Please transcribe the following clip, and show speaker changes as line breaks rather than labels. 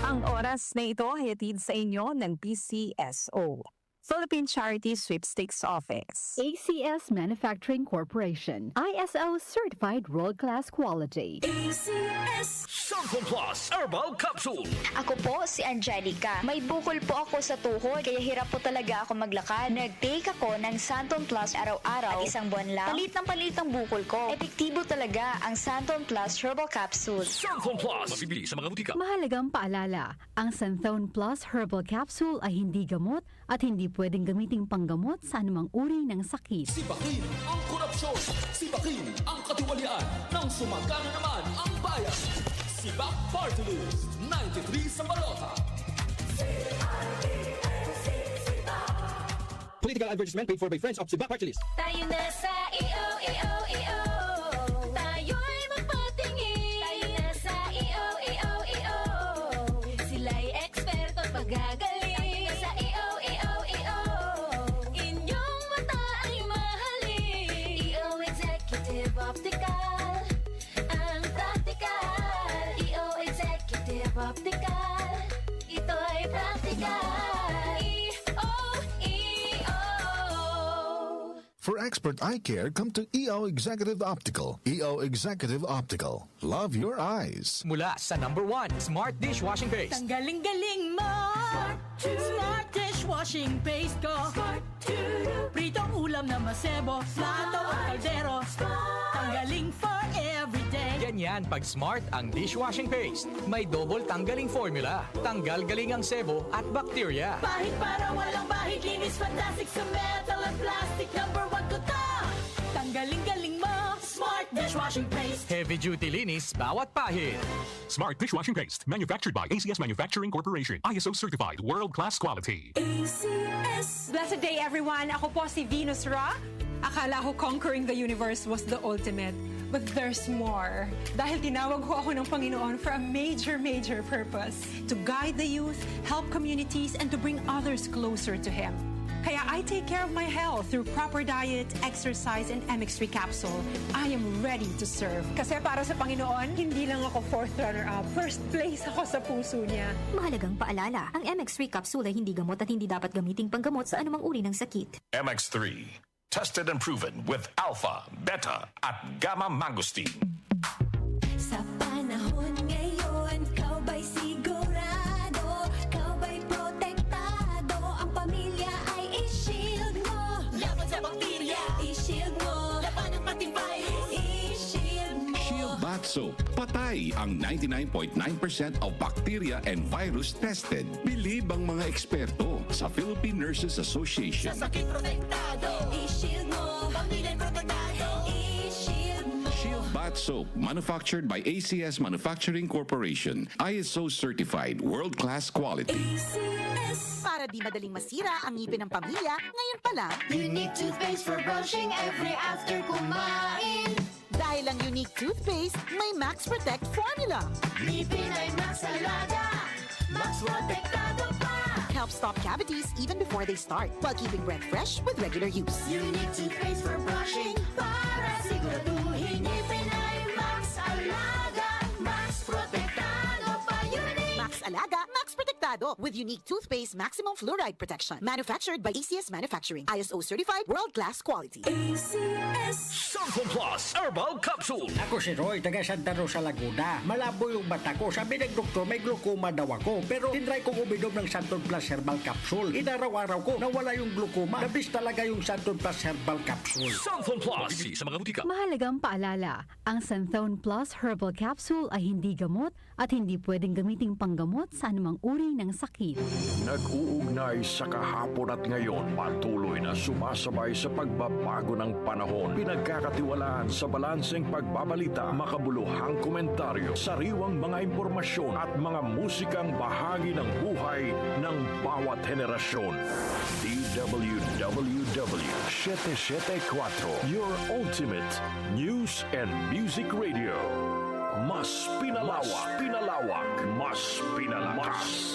Ang oras na ito ay hatid sa inyo ng PCSO, Philippine Charity Sweepstakes Office.
ACS Manufacturing Corporation, ISO Certified World-Class Quality.
ACS
Santon Plus Herbal Capsule.
Ako po si Angelica. May bukol po ako sa tuhod, kaya hirap po talaga ako maglakad. Nag-take ako ng Santon Plus araw-araw at isang buwan lang. Palit ang bukol ko. Epektibo talaga ang Santon Plus Herbal Capsule.
Santon Plus. Mabibili sa mga butika.
Mahalagang paalala, ang Santhone Plus Herbal Capsule ay hindi gamot at hindi pwedeng gamiting panggamot sa anumang uri ng sakit.
Sibakin ang korupsyon, sibakin ang katiwalian, nang sumagana naman ang bayan. Sibak Party List, 93 sa balota.
Political advertisement paid for by friends of Sibak Party List.
Tayo na sa EO. Tayo'y magpatingin. Tayo na sa EO. Sila'y eksperto at pagagaling. Tayo na sa EO. Inyong mata ay mahalin. EO Executive Optical. Ang practical. EO Executive Optical. Ito'y practical.
For expert eye care, come to EO Executive Optical. EO Executive Optical. Love your eyes.
Mula sa #1 Smart Dishwashing Paste.
Ang galing-galing mo! Smart dishwashing paste ko. Pritong ulam na masebo. Plato at kaldero. Tanggaling for everyday.
Ganyan pag Smart ang dishwashing paste. May double tanggaling formula. Tanggal galing ang sebo at bakterya.
Bahid para walang bahid. Linis fantastic sa metal at plastic. #1 ko to. Tanggaling-galing mo. Smart dishwashing paste.
Heavy duty linis bawat pahid.
Smart Dishwashing Paste, manufactured by ACS Manufacturing Corporation. ISO certified, world-class quality.
ACS.
Blessed day everyone! Ako po si Venus Ra. Akala ko conquering the universe was the ultimate. But there's more. Dahil tinawag ko ako ng Panginoon for a major purpose. To guide the youth, help communities, and to bring others closer to Him. Kaya I take care of my health through proper diet, exercise, and MX3 capsule. I am ready to serve. Kasi para sa Panginoon, hindi lang ako 4th runner-up. First place ako sa puso niya.
Mahalagang paalala, ang MX3 capsule ay hindi gamot at hindi dapat gamiting panggamot sa anumang uri ng sakit.
MX3. Tested and proven with alpha, beta, at gamma mangosteen.
Sa panahon ngayon, kau ba'y sigurado? Kau ba'y protektado? Ang pamilya ay i-shield mo. Laban sa bakterya, i-shield mo. Laban ng pati virus, i-shield mo.
Shield Bath Soap. Patay ang 99.9% of bacteria and virus tested. Believe ang mga eksperto sa Philippine Nurses Association.
Sa sakit protektado, i-shield mo. Pamilya protektado, i-shield mo.
Shield Bath Soap, manufactured by ACS Manufacturing Corporation. ISO certified, world-class quality.
ACS.
Para di madaling masira ang ngipin ng pamilya, ngayon pa lang,
Unique toothpaste for brushing every after kumain.
dahil ang unique toothpaste, may Max Protect formula.
Ngipin ay Max Alaga. Max protektado pa.
Helps stop cavities even before they start, while keeping breath fresh with regular use.
Unique toothpaste for brushing para siguraduhin ngipin ay Max Alaga. Max protektado pa. Unique.
Max Alaga, Max Protectado with unique toothpaste maximum fluoride protection. Manufactured by ACS Manufacturing. ISO certified world-class quality.
ACS.
Santon Plus Herbal Capsule.
Ako si Roy, taga Santa Rosa, Laguna. Malabo yung mata ko. Sabi ng doktor, may glaucoma daw ako. Pero tinry kong uminom ng Santon Plus Herbal Capsule. Inaraw-araw ko, nawala yung glaucoma. Nabis talaga yung Santon Plus Herbal Capsule.
Santon Plus. Mabibili sa mga butika.
Mahalagang paalala, ang Santhone Plus Herbal Capsule ay hindi gamot at hindi pwedeng gamiting panggamot sa anumang uri ng sakit.
Nag-uugnay sa kahapon at ngayon, patuloy na sumasabay sa pagbabago ng panahon. Pinagkakatiwalaan sa balanseng pagbabalita, makabuluhang komentaryo, sariwang mga impormasyon at mga musikang bahagi ng buhay ng bawat henerasyon. DWWW 774, your ultimate news and music radio. Mas pinalawak, mas pinalakas.